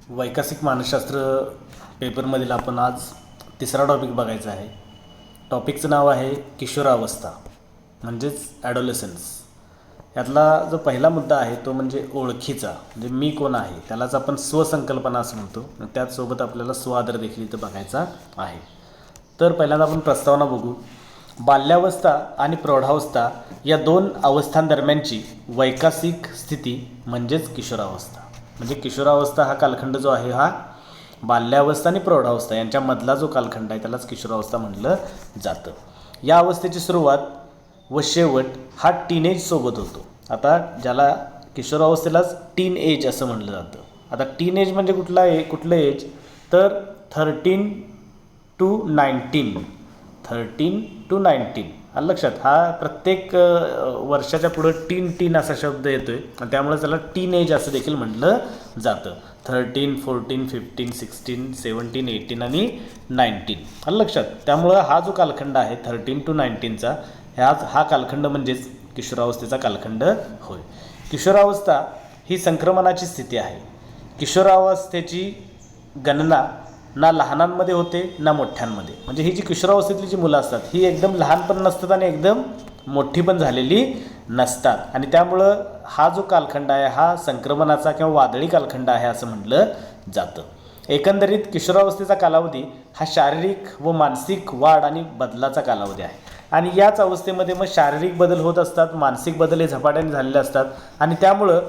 वैकसिक मानसशास्त्र पेपरमधील आपण आज तिसरा टॉपिक बघायचा आहे. टॉपिकचं नाव आहे किशोरावस्था म्हणजेच ॲडोलेसन्स. यातला जो पहिला मुद्दा आहे तो म्हणजे ओळखीचा, म्हणजे मी कोण आहे त्यालाच आपण स्वसंकल्पना असं म्हणतो. त्याचसोबत आपल्याला स्वआदर देखील इथं बघायचा आहे. तर पहिल्यांदा आपण प्रस्तावना बघू. बाल्यावस्था आणि प्रौढावस्था या दोन अवस्थांदरम्यानची वैकसिक स्थिती म्हणजेच किशोरावस्था. म्हणजे किशोरावस्था हा कालखंड जो आहे हा बाल्यावस्था आणि प्रौढावस्था यांच्यामधला जो कालखंड आहे त्यालाच किशोरावस्था म्हटलं जातं. या अवस्थेची सुरुवात व शेवट हा टीनेजसोबत होतो. आता ज्याला किशोरावस्थेलाच टीन एज असं म्हटलं जातं. आता टीन एज म्हणजे कुठलं एज तर 13 to 19. 13 to 19 आलं लक्षात. हा प्रत्येक वर्षाच्या पुढं टीन असा शब्द येतो आहे आणि त्यामुळे त्याला टीन एज असं देखील म्हटलं जातं. 13, 14, 15, 16, 17, 18 आणि 19 आलं लक्षात. त्यामुळं हा जो कालखंड आहे 13 to 19चा हा कालखंड म्हणजेच किशोरावस्थेचा कालखंड होय. किशोरावस्था ही संक्रमणाची स्थिती आहे. किशोरावस्थेची गणना ना लहानांमध्ये होते ना मोठ्यांमध्ये. म्हणजे ही जी किशोरावस्थेतली जी मुलं असतात ही एकदम लहान पण नसतात आणि एकदम मोठी पण झालेली नसतात. आणि त्यामुळं हा जो कालखंड आहे हा संक्रमणाचा किंवा वादळी कालखंड आहे असं म्हटलं जातं. एकंदरीत किशोरावस्थेचा कालावधी हा शारीरिक व मानसिक वाढ आणि बदलाचा कालावधी आहे. आणि याच अवस्थेमध्ये मग शारीरिक बदल होत असतात, मानसिक बदल हे झपाट्याने झालेले असतात. आणि त्यामुळं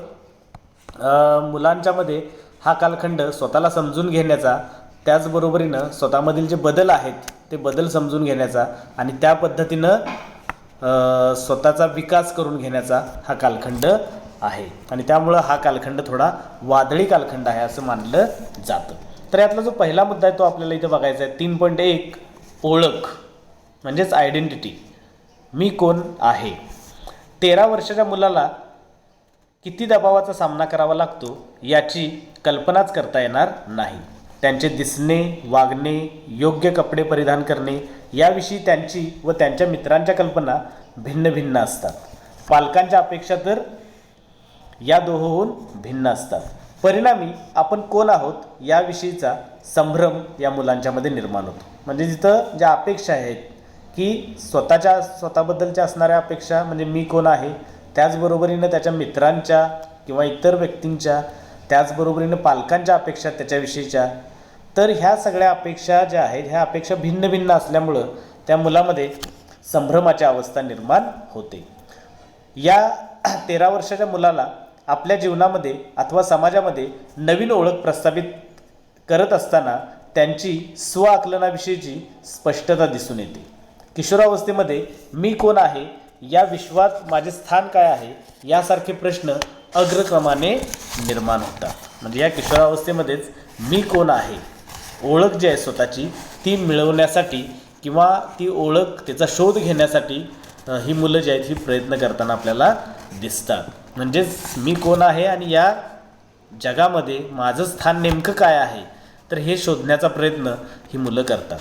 मुलांच्यामध्ये हा कालखंड स्वतःला समजून घेण्याचा, त्याचबरोबरीनं स्वतःमधील जे बदल आहेत ते बदल समजून घेण्याचा आणि त्या पद्धतीनं स्वतःचा विकास करून घेण्याचा हा कालखंड आहे. आणि त्यामुळं हा कालखंड थोडा वादळी कालखंड आहे असं मानलं जातं. तर यातला जो पहिला मुद्दा आहे तो आपल्याला इथं बघायचा आहे. 3.1 ओळख म्हणजेच आयडेंटिटी. मी कोण आहे. 13 वर्षाच्या मुलाला किती दबावाचा सामना करावा लागतो याची कल्पनाच करता येणार नाही. त्यांचे दिसणे, वागणे, योग्य कपडे परिधान करणे याविषयी त्यांची व त्यांच्या मित्रांच्या कल्पना भिन्न भिन्न असतात. पालकांच्या अपेक्षा तर या दोहोहून भिन्न असतात. परिणामी आपण कोण आहोत याविषयीचा संभ्रम या मुलांच्यामध्ये निर्माण होतो. म्हणजे जिथं ज्या अपेक्षा आहेत की स्वतःबद्दलच्या असणाऱ्या अपेक्षा म्हणजे मी कोण आहे, त्याचबरोबरीनं त्याच्या मित्रांच्या किंवा इतर व्यक्तींच्या, त्याचबरोबरीनं पालकांच्या अपेक्षा त्याच्याविषयीच्या, तर ह्या सगळ्या अपेक्षा ज्या आहेत ह्या अपेक्षा भिन्न भिन्न असल्यामुळं त्या मुलामध्ये संभ्रमाची अवस्था निर्माण होते. या 13 वर्षाच्या मुलाला आपल्या जीवनामध्ये अथवा समाजामध्ये नवीन ओळख प्रस्थापित करत असताना त्यांची स्वआकलनाविषयीची स्पष्टता दिसून येते. किशोरावस्थेमध्ये मी कोण आहे, या विश्वात माझे स्थान काय आहे यासारखे प्रश्न अग्रक्रमाने निर्माण होतात. म्हणजे या किशोरावस्थेमध्येच मी कोण आहे, ओळख जी आहे स्वतःची ती मिळवण्यासाठी किंवा ती ओळख त्याचा शोध घेण्यासाठी ही मुलं जी आहेत ही प्रयत्न करताना आपल्याला दिसतात. म्हणजेच मी कोण आहे आणि या जगामध्ये माझं स्थान नेमकं काय आहे तर हे शोधण्याचा प्रयत्न ही मुलं करतात.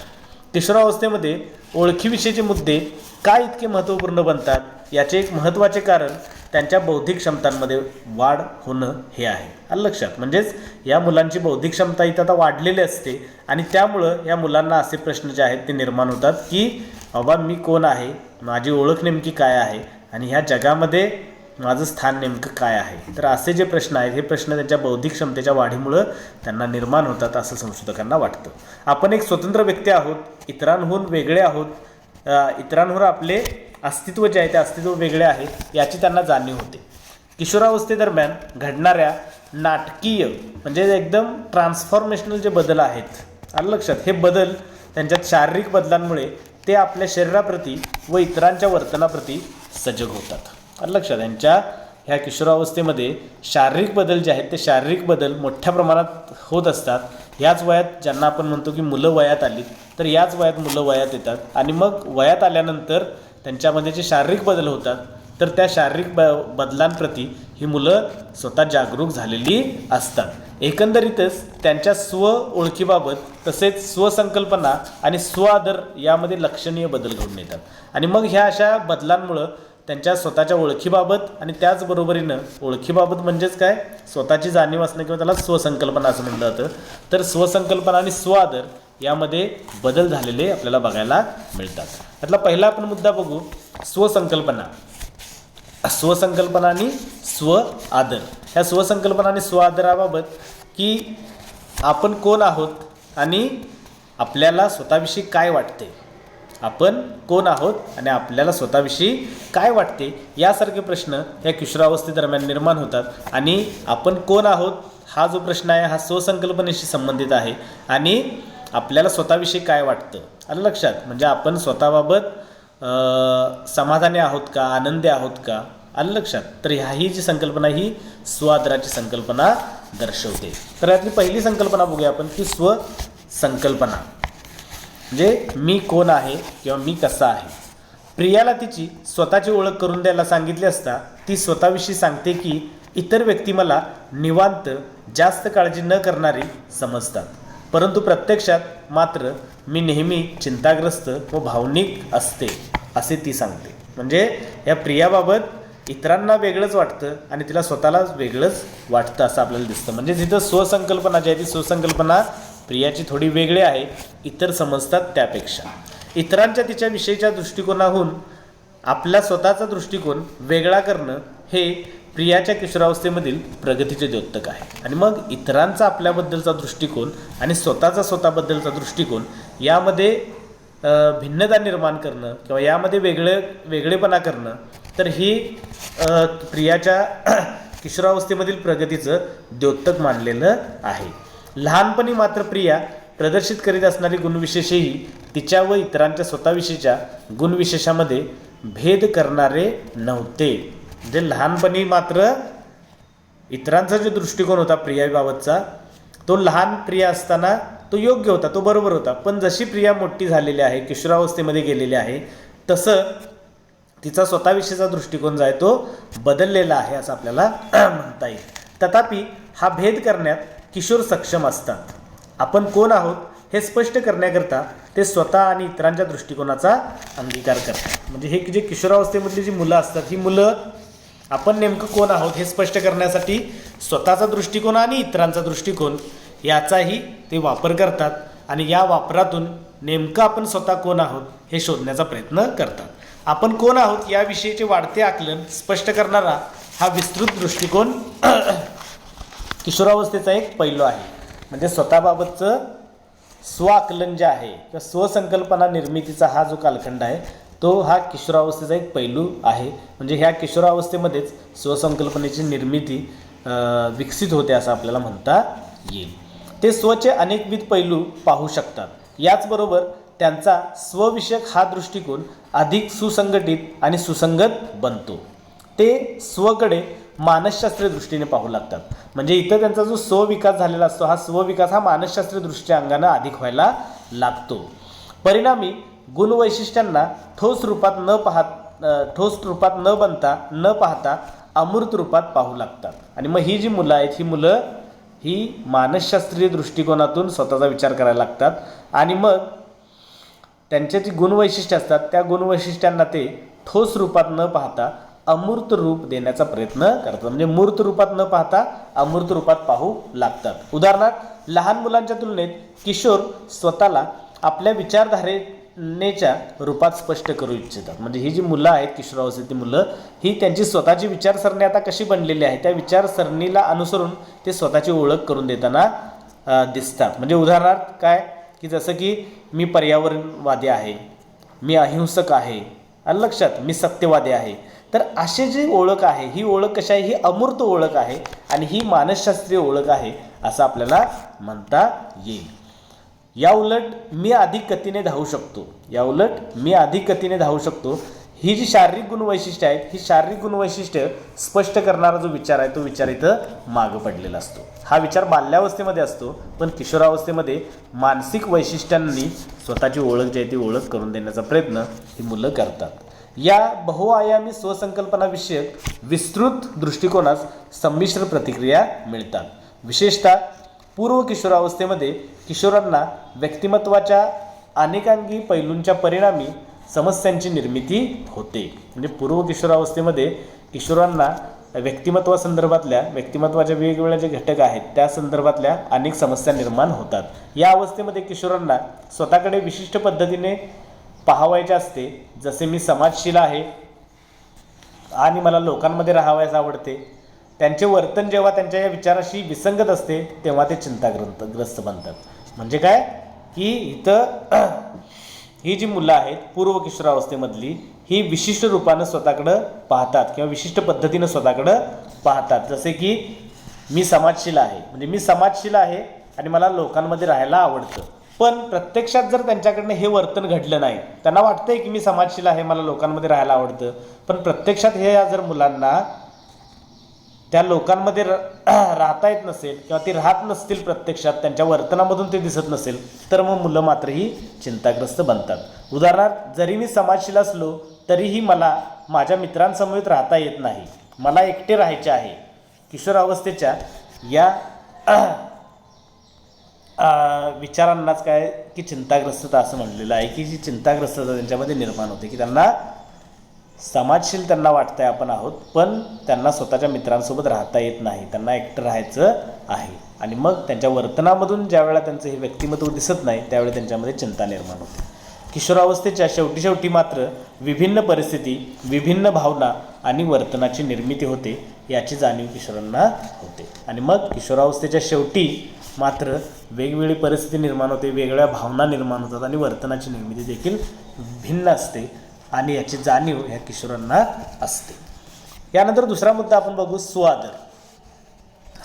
किशोरावस्थेमध्ये ओळखीविषयीचे मुद्दे का इतके महत्त्वपूर्ण बनतात याचे एक महत्त्वाचे कारण त्यांच्या बौद्धिक क्षमतांमध्ये वाढ होणं हे आहे. आलं लक्षात. म्हणजेच या मुलांची बौद्धिक क्षमता इथं आता वाढलेली असते आणि त्यामुळं या मुलांना असे प्रश्न जे आहेत ते निर्माण होतात की बाबा मी कोण आहे, माझी ओळख नेमकी काय आहे आणि ह्या जगामध्ये माझं स्थान नेमकं काय आहे. तर असे जे प्रश्न आहेत हे प्रश्न त्यांच्या बौद्धिक क्षमतेच्या वाढीमुळं त्यांना निर्माण होतात असं संशोधकांना वाटतं. आपण एक स्वतंत्र व्यक्ती आहोत, इतरांहून वेगळे आहोत, इतरांवर आपले अस्तित्व जे आहे ते अस्तित्व वेगळे आहे याची त्यांना जाणीव होते. किशोरावस्थेदरम्यान घडणाऱ्या नाटकीय म्हणजे एकदम ट्रान्सफॉर्मेशनल जे बदल आहेत आलं लक्षात, हे बदल त्यांच्यात शारीरिक बदलांमुळे ते आपल्या शरीराप्रती व इतरांच्या वर्तनाप्रती सजग होतात. आलं लक्षात. यांच्या ह्या किशोरावस्थेमध्ये शारीरिक बदल जे आहेत ते शारीरिक बदल मोठ्या प्रमाणात होत असतात. याच वयात ज्यांना आपण म्हणतो की मुलं वयात आलीत तर याच वयात मुलं वयात येतात आणि मग वयात आल्यानंतर त्यांच्यामध्ये जे शारीरिक बदल होतात तर त्या शारीरिक बदलांप्रती ही मुलं स्वतः जागरूक झालेली असतात. एकंदरीतच त्यांच्या स्व ओळखीबाबत तसेच स्वसंकल्पना आणि स्वआदर यामध्ये लक्षणीय बदल घडून येतात. आणि मग ह्या अशा बदलांमुळं त्यांच्या स्वतःच्या ओळखीबाबत आणि त्याचबरोबरीनं ओळखीबाबत म्हणजेच काय, स्वतःची जाणीव असणं किंवा त्याला स्वसंकल्पना असं म्हटलं जातं. तर स्वसंकल्पना आणि स्वआदर यामध्ये बदल झालेले आपल्याला बघायला मिळतात. त्यातला पहिला आपण मुद्दा बघू, स्वसंकल्पना. स्वसंकल्पना आणि स्व आदर. ह्या स्वसंकल्पना आणि स्व आदराबाबत की आपण कोण आहोत आणि आपल्याला स्वतःविषयी काय वाटते, आपण कोण आहोत आणि आपल्याला स्वतःविषयी काय वाटते यासारखे प्रश्न या किशोरावस्थेदरम्यान निर्माण होतात. आणि आपण कोण आहोत हा जो प्रश्न आहे हा स्वसंकल्पनेशी संबंधित आहे आणि आपल्याला स्वतःविषयी काय वाटतं आलं लक्षात. म्हणजे आपण स्वतःबाबत समाधानी आहोत का, आनंदी आहोत का, आलं लक्षात. तर ह्याही जी संकल्पना ही स्वआदराची संकल्पना दर्शवते. तर यातली पहिली संकल्पना बघूया आपण की स्वसंकल्पना म्हणजे मी कोण आहे किंवा मी कसा आहे. प्रियाला तिची स्वतःची ओळख करून द्यायला सांगितली असता ती स्वतःविषयी सांगते की इतर व्यक्ती मला निवांत, जास्त काळजी न करणारी समजतात, परंतु प्रत्यक्षात मात्र मी नेहमी चिंताग्रस्त व भावनिक असते असे ती सांगते. म्हणजे या प्रियाबाबत इतरांना वेगळंच वाटतं आणि तिला स्वतःला वेगळंच वाटतं असं आपल्याला दिसतं. म्हणजे जिथं स्वसंकल्पना जी आहे ती स्वसंकल्पना प्रियाची थोडी वेगळी आहे इतर समजतात त्यापेक्षा. इतरांच्या तिच्याविषयीच्या दृष्टिकोनाहून आपला स्वतःचा दृष्टिकोन वेगळा करणं हे प्रियाच्या किशोरावस्थेमधील प्रगतीचे द्योतक आहे. आणि मग इतरांचा आपल्याबद्दलचा दृष्टिकोन आणि स्वतःबद्दलचा दृष्टिकोन यामध्ये भिन्नता निर्माण करणं किंवा यामध्ये वेगळेपणा करणं, तर ही प्रियाच्या किशोरावस्थेमधील प्रगतीचं द्योतक मानलेलं आहे. लहानपणी मात्र प्रिया प्रदर्शित करीत असणारी गुणविशेषही तिच्या व इतरांच्या स्वतःविषयीच्या गुणविशेषामध्ये भेद करणारे नव्हते. म्हणजे लहानपणी मात्र इतरांचा जो दृष्टिकोन होता प्रियाबाबतचा तो लहान प्रिया असताना तो योग्य होता, तो बरोबर होता. पण जशी प्रिया मोठी झालेली आहे, किशोरावस्थेमध्ये गेलेली आहे, तसं तिचा स्वतःविषयीचा दृष्टिकोन जो आहे तो बदललेला आहे असं आपल्याला म्हणता येईल. तथापि हा भेद करण्यात किशोर सक्षम असतात. आपण कोण आहोत हे स्पष्ट करण्याकरता ते स्वतः आणि इतरांच्या दृष्टिकोनाचा अंगीकार करतात. म्हणजे हे जे किशोरावस्थेमधली जी मुलं असतात ही मुलं आपण नेमकं कोण आहोत हे स्पष्ट करण्यासाठी स्वतःचा दृष्टिकोन आणि इतरांचा दृष्टिकोन याचाही ते वापर करतात आणि या वापरातून नेमकं आपण स्वतः कोण आहोत हे शोधण्याचा प्रयत्न करतात. आपण कोण आहोत याविषयीचे वाढते आकलन स्पष्ट करणारा हा विस्तृत दृष्टिकोन किशोरावस्थेचा एक पैलू आहे. म्हणजे स्वतःबाबतचं स्वआकलन जे आहे किंवा स्वसंकल्पना निर्मितीचा हा जो कालखंड आहे तो हा किशोरावस्थेचा एक पैलू आहे. म्हणजे ह्या किशोरावस्थेमध्येच स्वसंकल्पनेची निर्मिती विकसित होते असं आपल्याला म्हणता येईल. ते स्वचे अनेकविध पैलू पाहू शकतात. याचबरोबर त्यांचा स्वविषयक हा दृष्टिकोन अधिक सुसंघटित आणि सुसंगत बनतो. ते स्वकडे मानसशास्त्रीय दृष्टीने पाहू लागतात. म्हणजे इथं त्यांचा जो स्वविकास झालेला असतो हा स्वविकास हा मानसशास्त्रीय दृष्टीच्या अंगानं अधिक व्हायला लागतो. परिणामी गुणवैशिष्ट्यांना ठोस रूपात न पाहता अमूर्त रूपात पाहू लागतात. आणि मग ही जी मुलं आहेत ही मुलं ही मानसशास्त्रीय दृष्टिकोनातून स्वतःचा विचार करायला लागतात आणि मग त्यांचे जी गुणवैशिष्ट्ये असतात त्या गुणवैशिष्ट्यांना ते ठोस रूपात न पाहता अमूर्त रूप देण्याचा प्रयत्न करतात. म्हणजे मूर्त रूपात न पाहता अमूर्त रूपात पाहू लागतात. उदाहरणार्थ लहान मुलांच्या तुलनेत किशोर स्वतःला आपल्या विचारधारणेच्या रूपात स्पष्ट करू इच्छितात. म्हणजे ही जी मुलं आहेत किशोरावस्थेतील मुलं ही त्यांची स्वतःची विचारसरणी आता कशी बनलेली आहे त्या विचारसरणीला अनुसरून ते स्वतःची ओळख करून देताना दिसतात. म्हणजे उदाहरणार्थ काय की जसं की मी पर्यावरणवादी आहे, मी अहिंसक आहे, आलं लक्षात, मी सत्यवादी आहे. तर अशी जी ओळख आहे ही ओळख कशी आहे, ही अमूर्त ओळख आहे आणि ही मानसशास्त्रीय ओळख आहे असं आपल्याला म्हणता येईल. या उलट मी अधिक गतीने धावू शकतो ही जी शारीरिक गुणवैशिष्ट्य आहेत ही शारीरिक गुणवैशिष्ट्य स्पष्ट करणारा जो विचार आहे तो विचार इथं मागं पडलेला असतो. हा विचार बाल्यावस्थेमध्ये असतो पण किशोरावस्थेमध्ये मानसिक वैशिष्ट्यांनी स्वतःची ओळख जी आहे ती ओळख करून देण्याचा प्रयत्न ही मुलं करतात. या बहुआयामी स्वसंकल्पनाविषयक विस्तृत दृष्टिकोनास संमिश्र प्रतिक्रिया मिळतात. विशेषतः पूर्व किशोरावस्थेमध्ये किशोरांना व्यक्तिमत्वाच्या अनेकांगी पैलूंच्या परिणामी समस्यांची निर्मिती होते. म्हणजे पूर्व किशोरावस्थेमध्ये किशोरांना व्यक्तिमत्वाच्या वेगवेगळ्या जे घटक आहेत त्या संदर्भातल्या अनेक समस्या निर्माण होतात. या अवस्थेमध्ये किशोरांना स्वतःकडे विशिष्ट पद्धतीने पाहावायचे असते. जसे मी समाजशील आहे आणि मला लोकांमध्ये राहावयास आवडते. त्यांचे वर्तन जेव्हा त्यांच्या या विचाराशी विसंगत असते तेव्हा ते चिंताग्रस्त बनतात. म्हणजे काय की इथं ही जी मुलं आहेत पूर्व किशोरावस्थेमधली ही विशिष्ट रूपानं स्वतःकडं पाहतात किंवा विशिष्ट पद्धतीनं स्वतःकडं पाहतात. जसे की मी समाजशील आहे, म्हणजे मी समाजशील आहे आणि मला लोकांमध्ये राहायला आवडतं. पण प्रत्यक्षात जर त्यांच्याकडनं हे वर्तन घडलं नाही, त्यांना वाटतंय की मी समाजशील आहे, मला लोकांमध्ये राहायला आवडतं, पण प्रत्यक्षात हे जर मुलांना त्या लोकांमध्ये राहता येत नसेल किंवा ती राहत नसतील, प्रत्यक्षात त्यांच्या वर्तनामधून ते दिसत नसेल, तर मग मुलं मात्र ही चिंताग्रस्त बनतात. उदाहरणार्थ, जरी मी समाजशील असलो तरीही मला माझ्या मित्रांसमवेत राहता येत नाही, मला एकटे राहायचे आहे. किशोरावस्थेच्या या विचारांनाच काय की चिंताग्रस्तता असं म्हणलेलं आहे, की जी चिंताग्रस्तता त्यांच्यामध्ये निर्माण होते, की त्यांना समाजशील त्यांना वाटतं आहे आपण आहोत, पण त्यांना स्वतःच्या मित्रांसोबत राहता येत नाही, त्यांना एकटं राहायचं आहे. आणि मग त्यांच्या वर्तनामधून ज्यावेळेला त्यांचं हे व्यक्तिमत्व दिसत नाही त्यावेळी त्यांच्यामध्ये चिंता निर्माण होते. किशोरावस्थेच्या शेवटी मात्र विभिन्न परिस्थिती, विभिन्न भावना आणि वर्तनाची निर्मिती होते, याची जाणीव किशोरांना होते. आणि मग किशोरावस्थेच्या शेवटी मात्र वेगवेगळी परिस्थिती निर्माण होते, वेगवेगळ्या भावना निर्माण होतात आणि वर्तनाची निर्मिती देखील भिन्न असते आणि याची जाणीव ह्या किशोरांना असते. यानंतर दुसरा मुद्दा आपण बघू, सुआदर.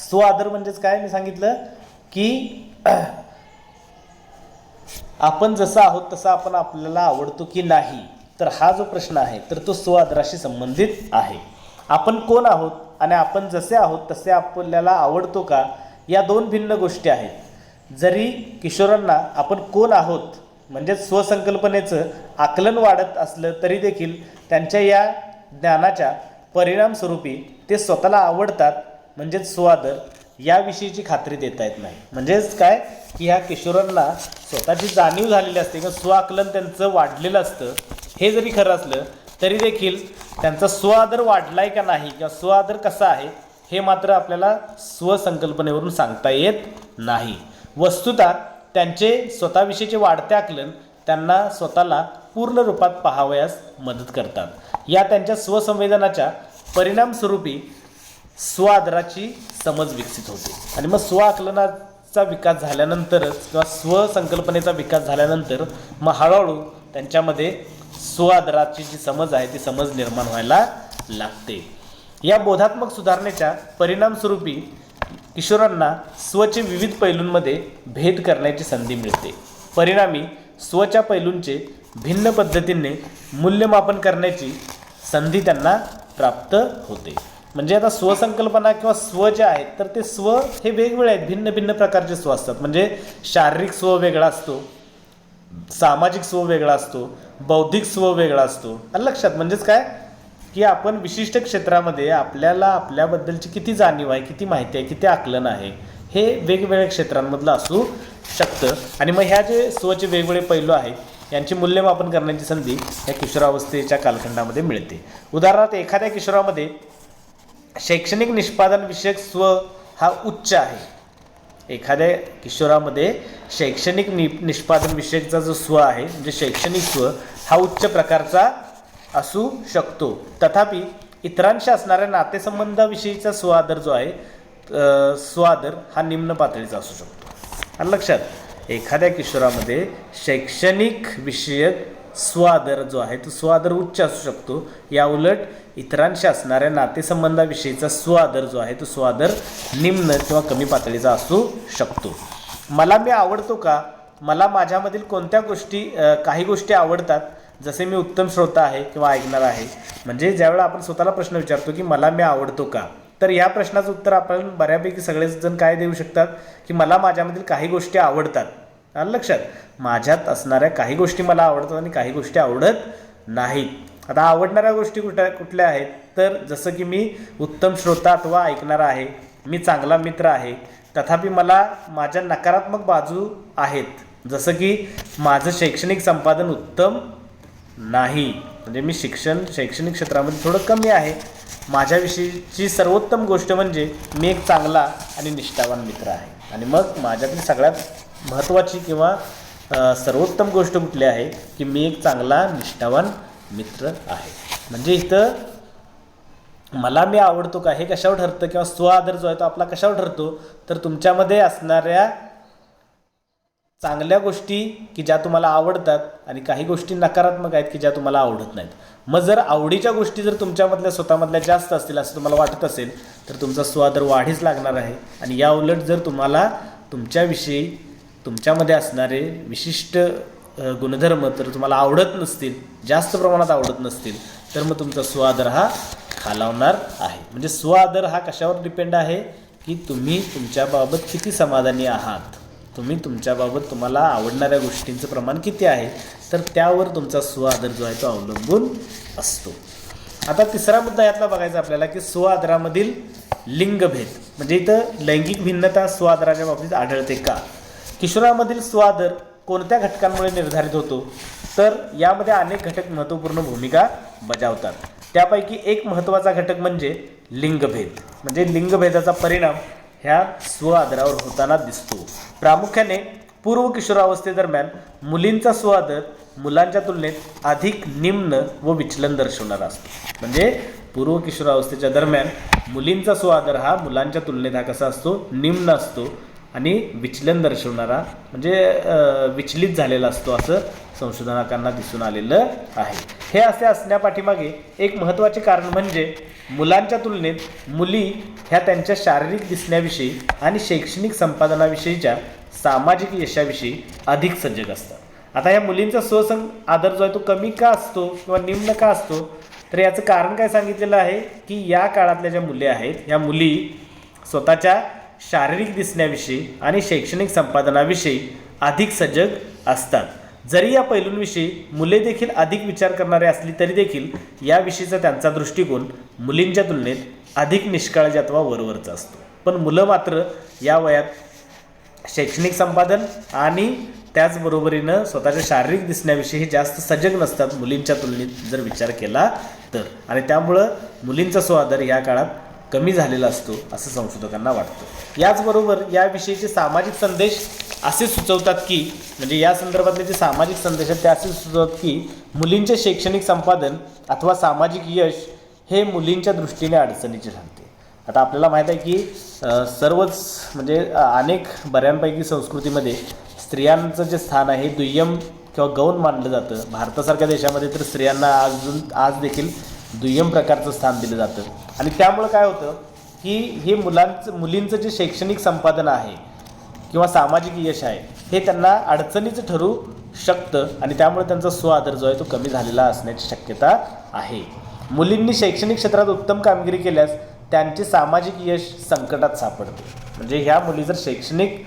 सुआदर म्हणजेच काय, मी सांगितलं की आपण जसं आहोत तसं आपण आपल्याला आवडतो की नाही, तर हा जो प्रश्न आहे तर तो सुआदराशी संबंधित आहे. आपण कोण आहोत आणि आपण जसे आहोत तसे आपल्याला आवडतो का, या दोन भिन्न गोष्टी आहेत. जरी किशोरांना आपण कोण आहोत म्हणजे स्वसंकल्पनेचं आकलन वाढत असलं तरी देखील त्यांच्या या ज्ञानाच्या परिणामस्वरूपी ते स्वतःला आवडतात, म्हणजेच सुआदर, याविषयीची खात्री देता येत नाही. म्हणजेच काय की ह्या किशोरांना स्वतःची जाणीव झालेली असते किंवा स्वआकलन त्यांचं वाढलेलं असतं. हे जरी खरं असलं तरी देखील त्यांचा स्वआदर वाढला आहे का नाही किंवा स्वआदर कसा आहे हे मात्र आपल्याला स्वसंकल्पनेवरून सांगता येत नाही. वस्तुतः त्यांचे स्वतःविषयीचे वाढते आकलन त्यांना स्वतःला पूर्ण रूपात पाहावयास मदत करतात. या त्यांच्या स्वसंवेदनाच्या परिणामस्वरूपी स्वआदराची समज विकसित होते. आणि मग स्वआकलनाचा विकास झाल्यानंतरच किंवा स्वसंकल्पनेचा विकास झाल्यानंतर मग हळूहळू त्यांच्यामध्ये स्वआदराची जी समज आहे ती समज निर्माण व्हायला लागते. या बोधात्मक सुधारणेच्या परिणामस्वरूपी किशोरांना स्वचे विविध पैलूंमध्ये भेद करण्याची संधी मिळते. परिणामी स्वच्या पैलूंचे भिन्न पद्धतीने मूल्यमापन करण्याची संधी त्यांना प्राप्त होते. म्हणजे आता स्वसंकल्पना किंवा स्व जे आहेत तर ते स्व हे वेगवेगळे आहेत, भिन्न भिन्न प्रकारचे स्व असतात. म्हणजे शारीरिक स्व वेगळा असतो, सामाजिक स्व वेगळा असतो, बौद्धिक स्व वेगळा असतो. लक्षात म्हणजेच काय की आपण विशिष्ट क्षेत्रामध्ये आपल्याला आपल्याबद्दलची किती जाणीव आहे, किती माहिती आहे, किती आकलन आहे, हे वेगवेगळ्या क्षेत्रांमधलं असू शकतं. आणि मग ह्या जे स्वचे वेगवेगळे पैलू आहेत यांचे मूल्यमापन करण्याची संधी या किशोरावस्थेच्या कालखंडामध्ये मिळते. उदाहरणार्थ, एखाद्या किशोरामध्ये शैक्षणिक निष्पादन विषयक स्व हा उच्च आहे. एखाद्या किशोरामध्ये शैक्षणिक निष्पादन विषयकचा जो स्व आहे म्हणजे शैक्षणिक स्व हा उच्च प्रकारचा असू शकतो. तथापि इतरांशी असणाऱ्या नातेसंबंधाविषयीचा स्वआदर जो आहे स्वआदर हा निम्न पातळीचा असू शकतो. लक्षात, एखाद्या किशोरामध्ये शैक्षणिक विषयक स्वआदर जो आहे तो स्वआदर उच्च असू शकतो. या उलट इतरांशी असणाऱ्या नातेसंबंधाविषयीचा स्वआदर जो आहे तो स्वआदर निम्न किंवा कमी पातळीचा असू शकतो. मला मी आवडतो का, मला माझ्यामधील कोणत्या गोष्टी काही गोष्टी आवडतात, जसे मी उत्तम श्रोता आहे किंवा ऐकणार आहे. म्हणजे ज्यावेळेला आपण स्वतःला प्रश्न विचारतो की मला मी आवडतो का, तर या प्रश्नाचं उत्तर आपण बऱ्यापैकी सगळेच जण काय देऊ शकतात की मला माझ्यामधील काही गोष्टी आवडतात. लक्षात, माझ्यात असणाऱ्या काही गोष्टी मला आवडतात आणि काही गोष्टी आवडत नाहीत. आता आवडणाऱ्या गोष्टी कुठल्या आहेत, तर जसं की मी उत्तम श्रोता अथवा ऐकणारा आहे, मी चांगला मित्र आहे. तथापि मला माझ्या नकारात्मक बाजू आहेत, जसं की माझं शैक्षणिक संपादन उत्तम नाही, म्हणजे मी शैक्षणिक क्षेत्रामध्ये थोडं कमी आहे. माझ्याविषयीची सर्वोत्तम गोष्ट म्हणजे मी एक चांगला आणि निष्ठावान मित्र आहे. आणि मग माझ्यातील सगळ्यात महत्त्वाची किंवा सर्वोत्तम गोष्ट कुठली आहे की मी एक चांगला निष्ठावान मित्र आहे. म्हणजे इथं मला मी आवडतो का हे कशावर ठरतं, किंवा स्वआदर जो आहे तो आपला कशावर ठरतो, तर तुमच्यामध्ये असणाऱ्या चांगल्या गोष्टी की ज्या तुम्हाला आवडतात आणि काही गोष्टी नकारात्मक आहेत की ज्या तुम्हाला आवडत नाहीत. मग जर आवडीच्या गोष्टी जर तुमच्यामधल्या स्वतःमधल्या जास्त असतील असं तुम्हाला वाटत असेल तर तुमचा स्वआदर वाढीच लागणार आहे. आणि या उलट जर तुम्हाला तुमच्याविषयी तुमच्यामध्ये असणारे विशिष्ट गुणधर्म तर तुम्हाला आवडत नसतील, जास्त प्रमाणात आवडत नसतील, तर मग तुमचा स्वआदर हा खालावणार आहे. म्हणजे स्वआदर हा कशावर डिपेंड आहे की तुम्ही तुमच्याबाबत किती समाधानी आहात, तुम्ही तुमच्याबाबत तुम्हाला आवडणाऱ्या गोष्टींचं प्रमाण किती आहे, तर त्यावर तुमचा स्वआदर जो आहे तो अवलंबून असतो. आता तिसरा मुद्दा यातला बघायचा आपल्याला की स्वआदरामधील लिंगभेद. म्हणजे इथं लैंगिक भिन्नता स्वआदराच्या बाबतीत आढळते का? किशोरामधील स्वआदर कोणत्या घटकांमुळे निर्धारित होतो, तर यामध्ये अनेक घटक महत्त्वपूर्ण भूमिका बजावतात. त्यापैकी एक महत्त्वाचा घटक म्हणजे लिंगभेद. म्हणजे लिंगभेदाचा परिणाम ह्या स्वआदरावर होताना दिसतो. प्रामुख्याने पूर्व किशोरावस्थेदरम्यान मुलींचा स्वआदर मुलांच्या तुलनेत अधिक निम्न व विचलन दर्शवणारा असतो. म्हणजे पूर्व किशोरावस्थेच्या दरम्यान मुलींचा स्वआदर हा मुलांच्या तुलनेत हा कसा असतो, निम्न असतो आणि विचलन दर्शवणारा म्हणजे विचलित झालेला असतो असं संशोधकांना दिसून आलेलं आहे. हे असे असण्यापाठीमागे एक महत्त्वाचे कारण म्हणजे मुलांच्या तुलनेत मुली ह्या त्यांच्या शारीरिक दिसण्याविषयी आणि शैक्षणिक संपादनाविषयीच्या सामाजिक यशाविषयी अधिक सजग असतात. आता ह्या मुलींचा आदर जो आहे तो कमी का असतो किंवा निम्न का असतो, तर याचं कारण काय सांगितलेलं आहे की या काळातल्या ज्या मुली आहेत ह्या मुली स्वतःच्या शारीरिक दिसण्याविषयी आणि शैक्षणिक संपादनाविषयी अधिक सजग असतात. जरी या पैलूंविषयी मुले देखील अधिक विचार करणारे असली तरी देखील याविषयीचा त्यांचा दृष्टिकोन मुलींच्या तुलनेत अधिक निष्काळजी अथवा वरवरचा असतो. पण मुलं मात्र या वयात शैक्षणिक संपादन आणि त्याचबरोबरीनं स्वतःच्या शारीरिक दिसण्याविषयी जास्त सजग नसतात मुलींच्या तुलनेत जर विचार केला तर. आणि त्यामुळं मुलींचा स्वआदर या काळात कमी झालेला असतो असं संशोधकांना वाटतं. याचबरोबर याविषयीचे सामाजिक संदेश असे सुचवतात की म्हणजे या संदर्भातले जे सामाजिक संदेश आहेत ते असे सुचवतात की मुलींचे शैक्षणिक संपादन अथवा सामाजिक यश हे मुलींच्या दृष्टीने अडचणीचे ठरते. आता आपल्याला माहीत आहे की सर्वच म्हणजे अनेक बऱ्यापैकी संस्कृतीमध्ये स्त्रियांचं जे स्थान आहे हे दुय्यम किंवा गौण मानलं जातं. भारतासारख्या देशामध्ये तर स्त्रियांना आज देखील दुय्यम प्रकारचं स्थान दिलं जातं. आणि त्यामुळं काय होतं की हे मुलींचं जे शैक्षणिक संपादन आहे किंवा सामाजिक यश आहे हे त्यांना अडचणीचं ठरू शकतं आणि त्यामुळे त्यांचा स्वआदर जो आहे तो कमी झालेला असण्याची शक्यता आहे. मुलींनी शैक्षणिक क्षेत्रात उत्तम कामगिरी केल्यास त्यांचे सामाजिक यश संकटात सापडते. म्हणजे ह्या मुली जर शैक्षणिक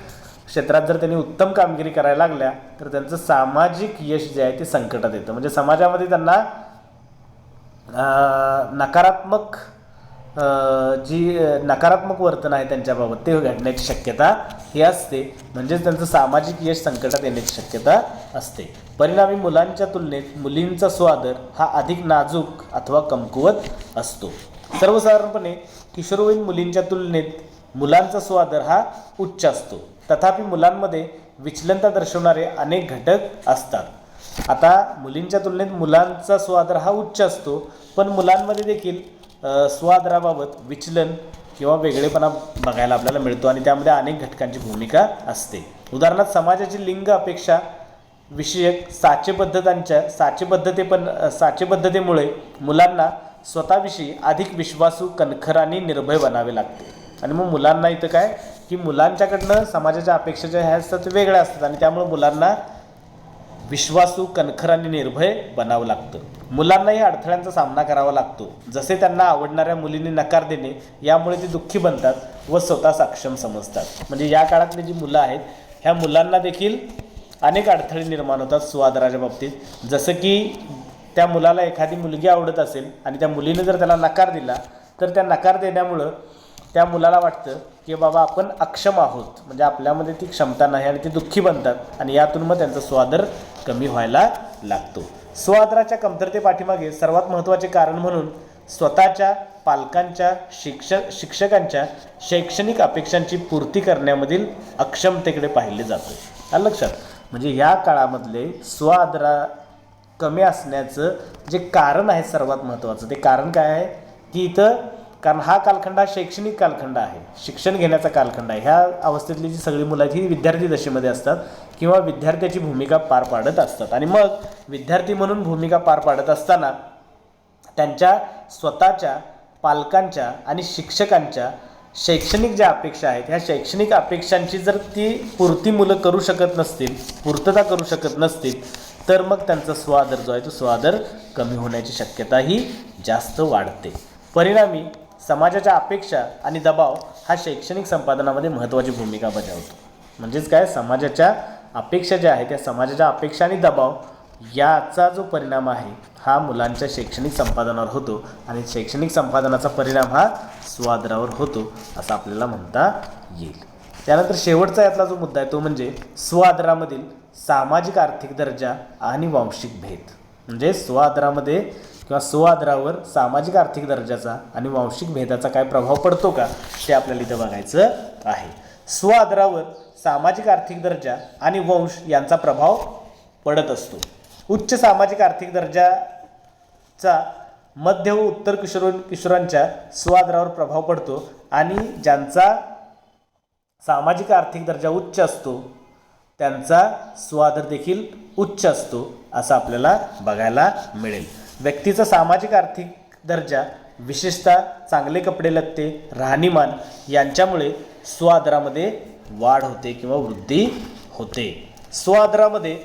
क्षेत्रात जर त्यांनी उत्तम कामगिरी करायला लागल्या तर त्यांचं सामाजिक यश जे आहे ते संकटात येतं. म्हणजे समाजामध्ये त्यांना नकारात्मक वर्तन आहे त्यांच्याबाबत ते घडण्याची शक्यता ही असते. म्हणजेच त्यांचं सामाजिक यश संकटात येण्याची शक्यता असते. परिणामी मुलांच्या तुलनेत मुलींचा स्वआदर हा अधिक नाजूक अथवा कमकुवत असतो. सर्वसाधारणपणे किशोरवयीन मुलींच्या तुलनेत मुलांचा स्वआदर हा उच्च असतो. तथापि मुलांमध्ये विचलनता दर्शवणारे अनेक घटक असतात. आता मुलींच्या तुलनेत मुलांचा स्वआदर हा उच्च असतो, पण मुलांमध्ये देखील स्वआदराबाबत विचलन किंवा वेगळेपणा बघायला आपल्याला मिळतो आणि त्यामध्ये अनेक घटकांची भूमिका असते. उदाहरणार्थ समाजाची लिंग अपेक्षा विषयक साचेबद्धतेमुळे मुलांना स्वतःविषयी अधिक विश्वासू, कणखर आणि निर्भय बनावे लागते. आणि मग मुलांना इथं काय की मुलांच्याकडनं समाजाच्या अपेक्षा ज्या ह्या असतात वेगळ्या असतात आणि त्यामुळे मुलांना विश्वासू, कणखर आणि निर्भय बनावं लागतं. मुलांनाही अडथळ्यांचा सामना करावा लागतो. जसे त्यांना आवडणाऱ्या मुलींनी नकार देणे यामुळे ते दुःखी बनतात व स्वतः सक्षम समजतात. म्हणजे या काळातली जी मुलं आहेत ह्या मुलांना देखील अनेक अडथळे निर्माण होतात स्वआदराच्या बाबतीत. जसं की त्या मुलाला एखादी मुलगी आवडत असेल आणि त्या मुलीनं जर त्याला नकार दिला तर त्या नकार देण्यामुळं त्या मुलाला वाटतं की बाबा आपण अक्षम आहोत, म्हणजे आपल्यामध्ये ती क्षमता नाही आणि ते दुःखी बनतात आणि यातून मग त्यांचा स्वआदर कमी व्हायला लागतो. स्वआदराच्या कमतरतेपाठीमागे सर्वात महत्त्वाचे कारण म्हणून स्वतःच्या पालकांच्या शिक्षकांच्या शैक्षणिक अपेक्षांची पूर्ती करण्यामधील अक्षमतेकडे पाहिले जाते. आलं लक्षात? म्हणजे ह्या काळामधले स्वआदरा कमी असण्याचं जे कारण आहे सर्वात महत्त्वाचं ते कारण काय आहे की इथं, कारण हा कालखंड हा शैक्षणिक कालखंड आहे, शिक्षण घेण्याचा कालखंड आहे. ह्या अवस्थेतली जी सगळी मुलं आहेत ही विद्यार्थी दशेमध्ये असतात किंवा विद्यार्थ्याची भूमिका पार पाडत असतात. आणि मग विद्यार्थी म्हणून भूमिका पार पाडत असताना त्यांच्या स्वतःच्या पालकांच्या आणि शिक्षकांच्या शैक्षणिक ज्या अपेक्षा आहेत ह्या शैक्षणिक अपेक्षांची जर ती पूर्ती मुलं करू शकत नसतील, पूर्तता करू शकत नसतील, तर मग त्यांचा स्वादर जो आहे तो स्वादर कमी होण्याची शक्यताही जास्त वाढते. परिणामी समाजाच्या अपेक्षा आणि दबाव हा शैक्षणिक संपादनामध्ये महत्त्वाची भूमिका बजावतो. म्हणजेच काय, समाजाच्या अपेक्षा ज्या आहेत त्या समाजाच्या अपेक्षा आणि दबाव याचा जो परिणाम आहे हा मुलांच्या शैक्षणिक संपादनावर होतो आणि शैक्षणिक संपादनाचा परिणाम हा स्वादरावर होतो असं आपल्याला म्हणता येईल. त्यानंतर शेवटचा यातला जो मुद्दा आहे तो म्हणजे स्वादरामधील सामाजिक आर्थिक दर्जा आणि वांशिक भेद. म्हणजे स्वादरामध्ये किंवा स्वआदरावर सामाजिक आर्थिक दर्जाचा आणि वांशिक भेदाचा काय प्रभाव पडतो का ते आपल्याला इथं बघायचं आहे. स्वआदरावर सामाजिक आर्थिक दर्जा आणि वंश यांचा प्रभाव पडत असतो. उच्च सामाजिक आर्थिक दर्जाचा मध्य व उत्तर किशोरांच्या स्वआदरावर प्रभाव पडतो आणि ज्यांचा सामाजिक आर्थिक दर्जा उच्च असतो त्यांचा स्वादर देखील उच्च असतो असं आपल्याला बघायला मिळेल. व्यक्तीचा सामाजिक आर्थिक दर्जा विशेषतः चांगले कपडे लत्ते, राहणीमान यांच्यामुळे स्वादरामध्ये वाढ होते किंवा वृद्धी होते. स्वादरामध्ये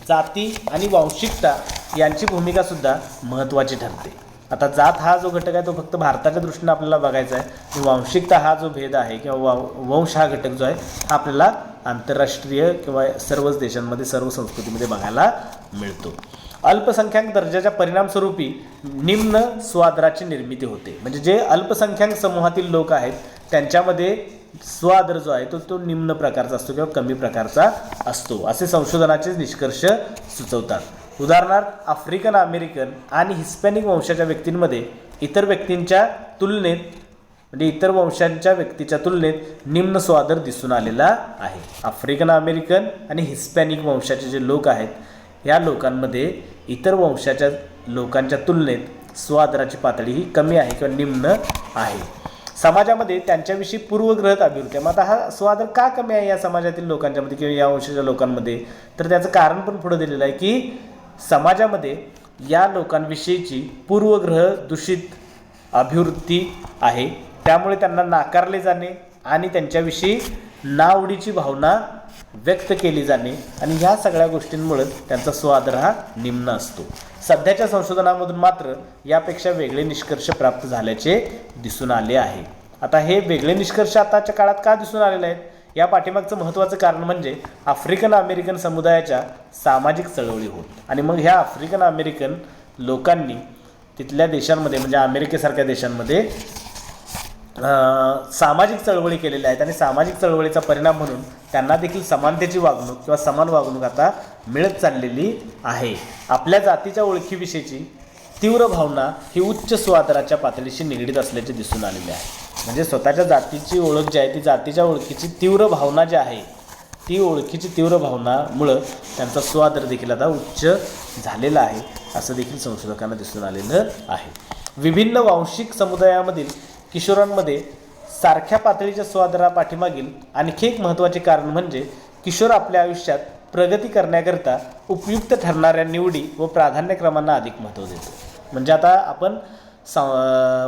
जाती आणि वांशिकता यांची भूमिकासुद्धा महत्त्वाची ठरते. आता जात हा जो घटक आहे तो फक्त भारताच्या दृष्टीने आपल्याला बघायचा आहे आणि वांशिकता हा जो भेद आहे किंवा वंश हा घटक जो आहे हा आपल्याला आंतरराष्ट्रीय किंवा सर्वच देशांमध्ये सर्व संस्कृतीमध्ये बघायला मिळतो. अल्पसंख्याक दर्जाच्या परिणामस्वरूपी निम्न स्वादराची निर्मिती होते. म्हणजे जे अल्पसंख्याक समूहातील लोक आहेत त्यांच्यामध्ये स्वादर जो आहे तो निम्न प्रकारचा असतो किंवा कमी प्रकारचा असतो असे संशोधनाचे निष्कर्ष सुचवतात. उदाहरणार्थ आफ्रिकन अमेरिकन आणि हिस्पॅनिक वंशाच्या व्यक्तींमध्ये इतर व्यक्तींच्या तुलनेत म्हणजे इतर वंशांच्या व्यक्तीच्या तुलनेत निम्न स्वादर दिसून आलेला आहे. आफ्रिकन अमेरिकन आणि हिस्पॅनिक वंशाचे जे लोक आहेत या लोकांमध्ये इतर वंशाच्या लोकांच्या तुलनेत स्वादराची पातळी ही कमी आहे किंवा निम्न आहे. समाजामध्ये त्यांच्याविषयी पूर्वग्रहित अभिवृत्ती. मग आता हा स्वादर का कमी आहे या समाजातील लोकांच्यामध्ये किंवा या वंशाच्या लोकांमध्ये, तर त्याचं कारण पण पुढे दिलेलं आहे की समाजामध्ये या लोकांविषयीची पूर्वग्रह दूषित अभिवृत्ती आहे. त्यामुळे त्यांना नाकारले जाणे आणि त्यांच्याविषयी नावडीची भावना व्यक्त केली जाणे आणि ह्या सगळ्या गोष्टींमुळे त्यांचा स्वादर हा निम्न असतो. सध्याच्या संशोधनामधून मात्र यापेक्षा वेगळे निष्कर्ष प्राप्त झाल्याचे दिसून आले आहे. आता हे वेगळे निष्कर्ष आताच्या काळात का दिसून आलेले आहेत या पाठीमागचं महत्त्वाचं कारण म्हणजे आफ्रिकन अमेरिकन समुदायाच्या सामाजिक चळवळी होत. आणि मग ह्या आफ्रिकन अमेरिकन लोकांनी तिथल्या देशांमध्ये म्हणजे अमेरिकेसारख्या देशांमध्ये सामाजिक चळवळी केलेल्या आहेत आणि सामाजिक चळवळीचा परिणाम म्हणून त्यांना देखील समानतेची वागणूक किंवा समान वागणूक आता मिळत चाललेली आहे. आपल्या जातीच्या ओळखीविषयीची तीव्र भावना ही उच्च स्वादराच्या पातळीशी निगडीत असल्याचे दिसून आलेले आहे. म्हणजे स्वतःच्या जातीची ओळख जी आहे ती जातीच्या ओळखीची तीव्र भावना जी आहे ती ओळखीची तीव्र भावनामुळं त्यांचा स्वादर देखील आता उच्च झालेला आहे असं देखील संशोधकांना दिसून आलेलं आहे. विभिन्न वांशिक समुदायामधील किशोरांमध्ये सारख्या पातळीच्या स्वादरापाठीमागील आणखी एक महत्त्वाचे कारण म्हणजे किशोर आपल्या आयुष्यात प्रगती करण्याकरता उपयुक्त ठरणाऱ्या निवडी व प्राधान्यक्रमांना अधिक महत्त्व देतो. म्हणजे आता आपण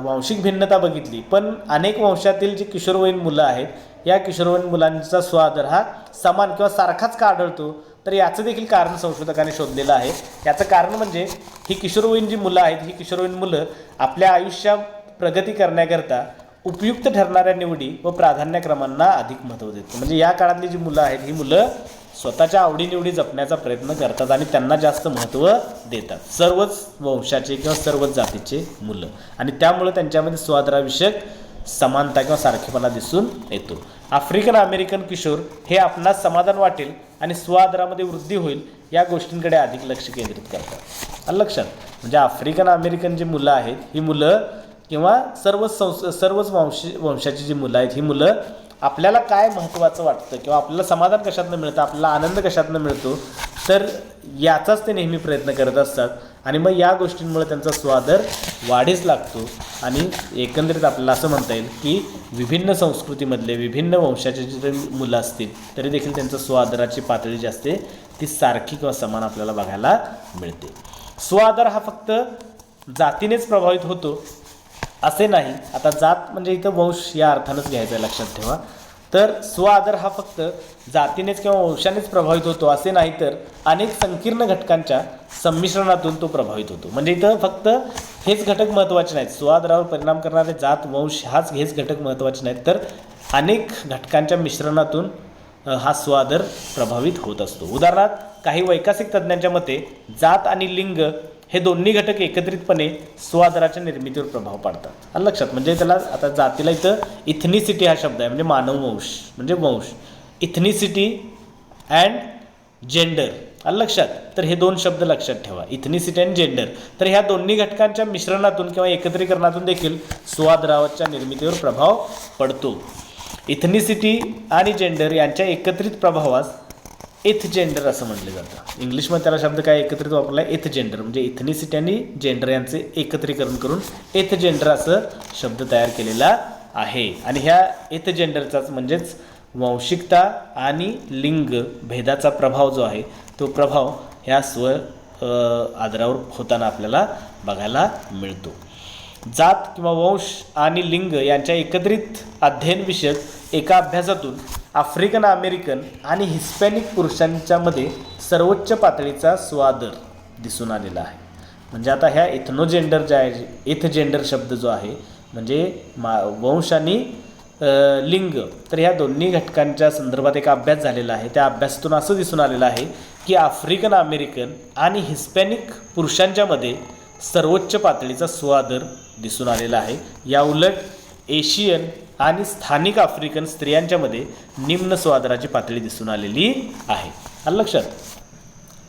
वांशिक भिन्नता बघितली पण अनेक वंशातील जी किशोरवयीन मुलं आहेत या किशोरवयीन मुलांचा स्वादर हा समान किंवा सारखाच का आढळतो, तर याचं देखील कारण संशोधकांनी शोधलेलं आहे. याचं कारण म्हणजे ही किशोरवयीन जी मुलं आहेत ही किशोरवयीन मुलं आपल्या आयुष्यात प्रगती करण्याकरता उपयुक्त ठरणाऱ्या निवडी व प्राधान्यक्रमांना अधिक महत्त्व देतो. म्हणजे या काळातली जी मुलं आहेत ही मुलं स्वतःच्या आवडीनिवडी जपण्याचा प्रयत्न करतात आणि त्यांना जास्त महत्त्व देतात, सर्वच वंशाचे किंवा सर्वच जातीचे मुलं. आणि त्यामुळे त्यांच्यामध्ये स्वादराविषयक समानता किंवा सारखेपणा दिसून येतो. आफ्रिकन अमेरिकन किशोर हे आपणास समाधान वाटेल आणि स्वादरामध्ये वृद्धी होईल या गोष्टींकडे अधिक लक्ष केंद्रित करतात. आलं लक्षात. म्हणजे आफ्रिकन अमेरिकन जी मुलं आहेत ही मुलं किंवा सर्वच वंशाची जी मुलं आहेत ही मुलं आपल्याला काय महत्त्वाचं वाटतं किंवा आपल्याला समाधान कशातनं मिळतं, आपल्याला आनंद कशातनं मिळतो, तर याचाच ते नेहमी प्रयत्न करत असतात. आणि मग या गोष्टींमुळे त्यांचा स्वादर वाढीस लागतो. आणि एकंदरीत आपल्याला असं म्हणता येईल की विभिन्न संस्कृतीमधले विभिन्न वंशाचे जरी मुलं असतील तरी देखील त्यांचं स्वादराची पातळी जी असते ती सारखी किंवा समान आपल्याला बघायला मिळते. स्वादर हा फक्त जातीनेच प्रभावित होतो असे नाही. आता जात म्हणजे इथं वंश या अर्थानंच घ्यायचं आहे, लक्षात ठेवा. तर स्वादर हा फक्त जातीनेच किंवा वंशानेच प्रभावित होतो असे नाही, तर अनेक संकीर्ण घटकांच्या संमिश्रणातून तो प्रभावित होतो. म्हणजे इथं फक्त हेच घटक महत्त्वाचे नाहीत, स्वादरावर परिणाम करणारे जात वंश हेच घटक महत्त्वाचे नाहीत, तर अनेक घटकांच्या मिश्रणातून हा स्वादर प्रभावित होत असतो. उदाहरणार्थ काही वैकसिक तज्ज्ञांच्या मते जात आणि लिंग हे दोन्ही घटक एकत्रितपणे स्वादराच्या निर्मितीवर प्रभाव पाडतात. आलं लक्षात. म्हणजे त्याला आता जातीला इथं इथनिसिटी हा शब्द आहे, म्हणजे मानववंश म्हणजे वंश, इथनिसिटी अँड जेंडर. आलं लक्षात. तर हे दोन शब्द लक्षात ठेवा, इथनिसिटी अँड जेंडर. तर ह्या दोन्ही घटकांच्या मिश्रणातून किंवा एकत्रीकरणातून देखील स्वादराच्या निर्मितीवर प्रभाव पडतो. इथनिसिटी आणि जेंडर यांच्या एकत्रित प्रभावास एथ जेंडर असं म्हटलं जातं. इंग्लिशमध्ये त्याला शब्द काय एकत्रित वापरला आहे, एथ जेंडर. म्हणजे इथनिसिटी आणि जेंडर यांचे एकत्रीकरण करून एथ जेंडर असं शब्द तयार केलेला आहे. आणि ह्या एथ जेंडरचाच म्हणजेच वांशिकता आणि लिंग भेदाचा प्रभाव जो आहे तो प्रभाव ह्या आदरावर होताना आपल्याला बघायला मिळतो. जात किंवा वंश आणि लिंग यांच्या एकत्रित अध्ययन विषयक एका अभ्यासातून आफ्रिकन अमेरिकन आणि हिस्पॅनिक पुरुषांच्यामध्ये सर्वोच्च पातळीचा स्वादर दिसून आलेला आहे. म्हणजे आता ह्या इथनोजेंडर जे आहे, एथ जेंडर शब्द जो आहे म्हणजे वंश आणि लिंग, तर ह्या दोन्ही घटकांच्या संदर्भात एक अभ्यास झालेला आहे. त्या अभ्यासातून असं दिसून आलेलं आहे की आफ्रिकन अमेरिकन आणि हिस्पॅनिक पुरुषांच्यामध्ये सर्वोच्च पातळीचा स्वादर दिसून आलेला आहे. या उलट एशियन आणि स्थानिक आफ्रिकन स्त्रियांच्यामध्ये निम्न स्वादराची पातळी दिसून आलेली आहे. आलं लक्षात.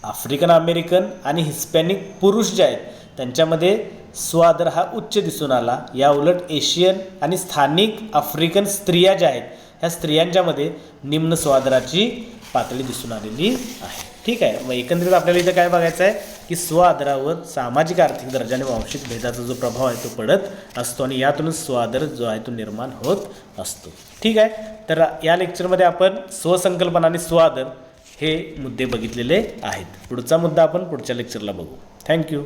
आफ्रिकन अमेरिकन आणि हिस्पॅनिक पुरुष जे आहेत त्यांच्यामध्ये स्वादर हा उच्च दिसून आला. या उलट एशियन आणि स्थानिक आफ्रिकन स्त्रिया ज्या आहेत ह्या स्त्रियांच्यामध्ये निम्न स्वादराची पातळी दिसून आलेली आहे. ठीक आहे. मग एकंदरीत आपल्याला इथं काय बघायचं आहे की स्वादरावर सामाजिक आर्थिक दर्जा आणि वांशिक भेदाचा जो प्रभाव आहे तो पडत असतो आणि यातूनच स्वादर जो आहे तो निर्माण होत असतो. ठीक आहे. तर या लेक्चरमध्ये आपण स्वसंकल्पना आणि स्वादर हे मुद्दे बघितलेले आहेत. पुढचा मुद्दा आपण पुढच्या लेक्चरला बघू. थँक्यू.